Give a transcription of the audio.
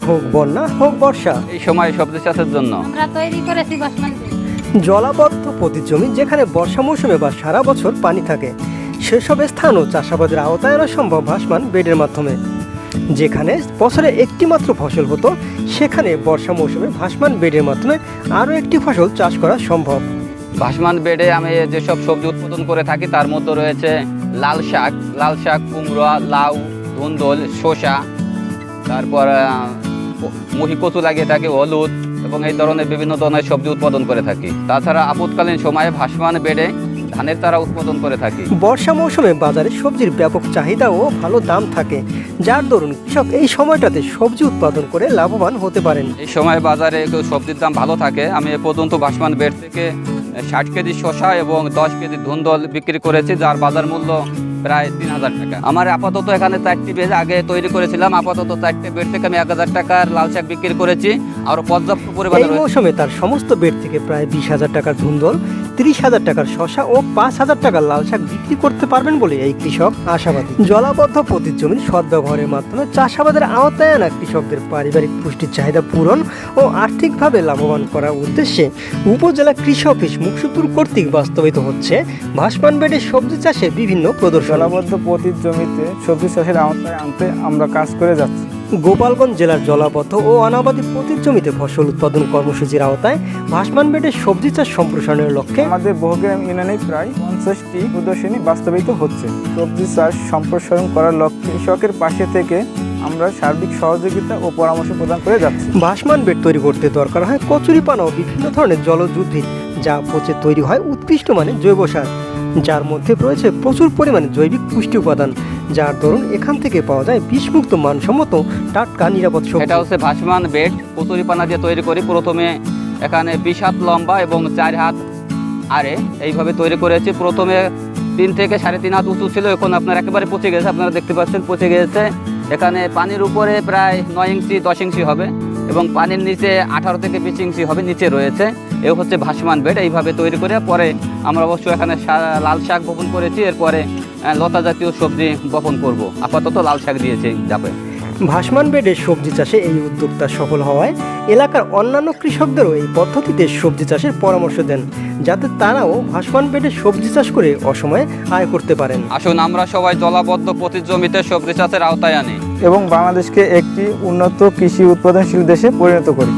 হোক বন্যা হোক বর্ষা, এই সময় সবজি চাষের জন্য আমরা তৈরি করেছি ভাসমান বেড। জলাবদ্ধ পতিত জমি যেখানে বর্ষা মৌসুমে বা সারা বছর পানি থাকে সেসব স্থানও চাষাবাদের আওতায় আনা সম্ভব ভাসমান বেডের মাধ্যমে। যেখানে বছরে একটি মাত্র ফসল হতো সেখানে বর্ষা মৌসুমে ভাসমান বেডের মাধ্যমে আরও একটি ফসল চাষ করা সম্ভব। ভাসমান বেডে আমি যেসব সবজি উৎপাদন করে থাকি তার মধ্যে রয়েছে লাল শাক, কুমড়া, লাউ, ধুন্দল, শসা, তারপর মুহি কচু লাগিয়ে থাকি, হলুদ এবং এই ধরনের বিভিন্ন ধরনের সবজি উৎপাদন করে থাকি। তাছাড়া আপৎকালীন সময়ে ভাসমান বেডে ধানের চারা উৎপাদন করে থাকি। বর্ষা মৌসুমে বাজারে সবজির ব্যাপক চাহিদা ও ভালো দাম থাকে, যার দরুন কৃষক এই সময়টাতে সবজি উৎপাদন করে লাভবান হতে পারেন। এই সময় বাজারে সবজির দাম ভালো থাকে। আমি এ পর্যন্ত ভাসমান বেড থেকে 60 কেজি শসা এবং 10 কেজি ধুন্দল বিক্রি করেছি, যার বাজার মূল্য প্রায় 3000 টাকা। আমার আপাতত এখানে 4টি বেড আগে তৈরি করেছিলাম। আপাতত 4টে বেড থেকে আমি 1000 টাকার লাল শাক বিক্রি করেছি। আর পর্যাপ্ত পরিমাণে এই মৌসুমে তার সমস্ত বেড থেকে প্রায় 20,000 টাকার ধুন্দল, 30,000 টাকার শসা ও 5,000 টাকার লাল শাক বিক্রি করতে পারবেন বলে এই কৃষক আশাবাদী। জলাবদ্ধ পতিত জমির সদ্ব্যবহারের মাধ্যমে চাষাবাদের আওতায় আনা কৃষকদের পারিবারিক পুষ্টির চাহিদা পূরণ ও আর্থিকভাবে লাভবান করার উদ্দেশ্যে উপজেলা কৃষি অফিস মুকসুদপুর কর্তৃক বাস্তবায়িত হচ্ছে ভাসমান বেডে সবজি চাষে বিভিন্ন প্রদর্শন। জলাবদ্ধ পতিত জমিতে সবজি চাষের আওতায় আনতে আমরা কাজ করে যাচ্ছি। গোপালগঞ্জ জেলার জলাবদ্ধ ও অনাবাদী পতিত জমিতে ফসল উৎপাদন কর্মসূচির আওতায় ভাসমান বেডে সবজি চাষ সম্প্রসারণের লক্ষ্যে আমাদের বহুগ্রাম ইউনিয়নে প্রায় 50টি প্রদর্শনী বাস্তবায়িত হচ্ছে। সবজি চাষ সম্প্রসারণ করার লক্ষ্যে কৃষকের পাশে থেকে আমরা সার্বিক সহযোগিতা ও পরামর্শ প্রদান করে যাচ্ছি। ভাসমান বেড তৈরি করতে দরকার হয় কচুরিপানা ও বিভিন্ন ধরনের জলজ উদ্ভিদ, যা পচে তৈরি হয় উৎকৃষ্ট মানের জৈব সার, যার মধ্যে রয়েছে প্রচুর পরিমাণে জৈবিক পুষ্টি উপাদান, যার দরুন এখান থেকে পাওয়া যায় বিষমুক্ত মানসম্মত টাটকা নিরাপদ সবজি। এটা হচ্ছে ভাসমান বেড, কচুরিপানা দিয়ে তৈরি করি। প্রথমে এখানে 20 হাত লম্বা এবং 4 হাত আরে এইভাবে তৈরি করেছি। প্রথমে 3 থেকে 3.5 হাত উঁচু ছিল, এখন আপনার একেবারে পচে গেছে। আপনারা দেখতে পাচ্ছেন পচে গেছে। এখানে পানির উপরে প্রায় 9 ইঞ্চি 10 ইঞ্চি হবে এবং পানির নিচে 18 থেকে 20 ইঞ্চি হবে নিচে রয়েছে। এ হচ্ছে ভাসমান বেড। এইভাবে তৈরি করে পরে আমরা অবশ্য এখানে লাল শাক বপন করেছি, এরপরে লতা জাতীয় সবজি বপন করব। আপাতত লাল শাক দিয়েছি যাবে। ভাসমান বেডে সবজি চাষে এই উদ্যোক্তা সফল হওয়ায় এলাকার অন্যান্য কৃষকদেরও এই পদ্ধতিতে সবজি চাষের পরামর্শ দেন, যাতে তারাও ভাসমান বেডে সবজি চাষ করে অসময়ে আয় করতে পারেন। আসুন আমরা সবাই জলাবদ্ধ পতিত জমিতে সবজি চাষের আওতায় আনি এবং বাংলাদেশকে একটি উন্নত কৃষি উৎপাদনশীল দেশে পরিণত করি।